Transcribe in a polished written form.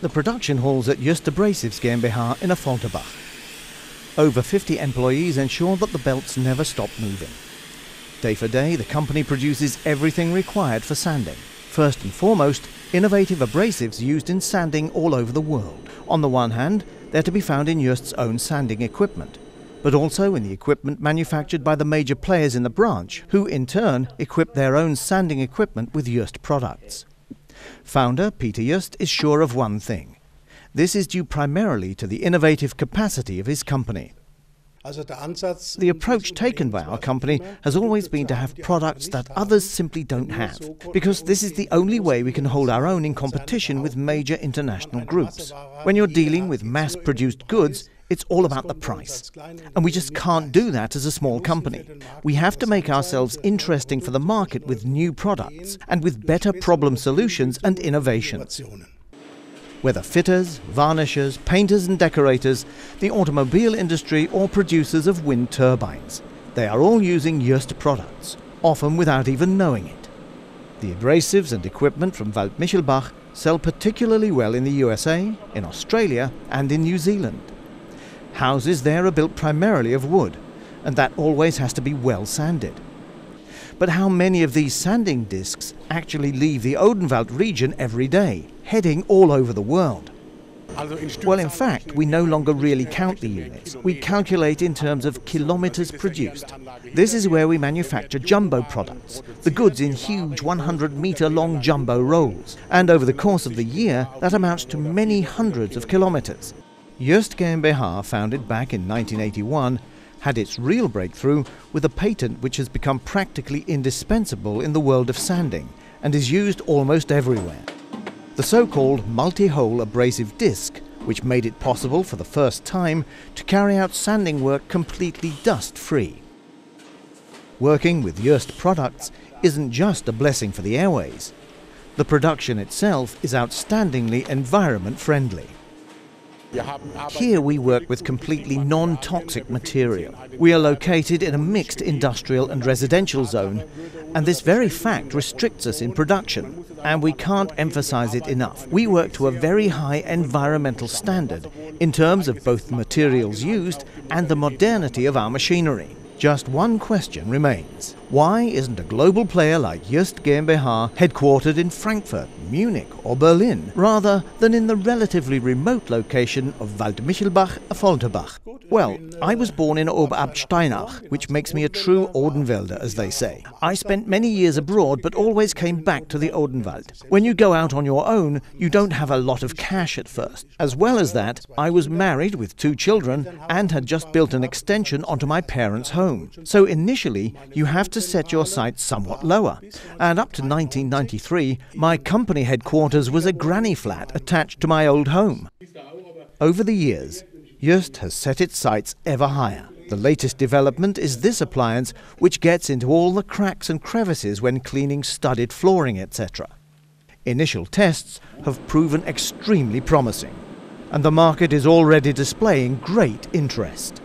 the production halls at Jöst Abrasives GmbH in Affolterbach. Over 50 employees ensure that the belts never stop moving. Day for day, the company produces everything required for sanding. First and foremost, innovative abrasives used in sanding all over the world. On the one hand, they're to be found in Jöst's own sanding equipment, but also in the equipment manufactured by the major players in the branch, who in turn equip their own sanding equipment with Jöst products. Founder Peter Jöst is sure of one thing. This is due primarily to the innovative capacity of his company. The approach taken by our company has always been to have products that others simply don't have, because this is the only way we can hold our own in competition with major international groups. When you're dealing with mass-produced goods, it's all about the price. And we just can't do that as a small company. We have to make ourselves interesting for the market with new products and with better problem solutions and innovations. Whether fitters, varnishers, painters and decorators, the automobile industry or producers of wind turbines, they are all using Jöst products, often without even knowing it. The abrasives and equipment from Waldmichelbach sell particularly well in the USA, in Australia and in New Zealand. Houses there are built primarily of wood, and that always has to be well sanded. But how many of these sanding discs actually leave the Odenwald region every day, heading all over the world? Well, in fact, we no longer really count the units. We calculate in terms of kilometers produced. This is where we manufacture jumbo products, the goods in huge 100-meter-long jumbo rolls. And over the course of the year, that amounts to many hundreds of kilometers. Jöst GmbH, founded back in 1981, had its real breakthrough with a patent which has become practically indispensable in the world of sanding and is used almost everywhere. The so-called multi-hole abrasive disc, which made it possible for the first time to carry out sanding work completely dust-free. Working with Jöst products isn't just a blessing for the airways. The production itself is outstandingly environment-friendly. Here we work with completely non-toxic material. We are located in a mixed industrial and residential zone, and this very fact restricts us in production, and we can't emphasize it enough. We work to a very high environmental standard in terms of both the materials used and the modernity of our machinery. Just one question remains. Why isn't a global player like Jöst GmbH headquartered in Frankfurt, Munich or Berlin, rather than in the relatively remote location of Waldmichelbach, Affolterbach? Well, I was born in Oberabt Steinach, which makes me a true Odenwälder, as they say. I spent many years abroad, but always came back to the Odenwald. When you go out on your own, you don't have a lot of cash at first. As well as that, I was married with 2 children and had just built an extension onto my parents' home. So initially, you have to set your sights somewhat lower. And up to 1993, my company headquarters was a granny flat attached to my old home. Over the years, Jöst has set its sights ever higher. The latest development is this appliance, which gets into all the cracks and crevices when cleaning studded flooring, etc. Initial tests have proven extremely promising, and the market is already displaying great interest.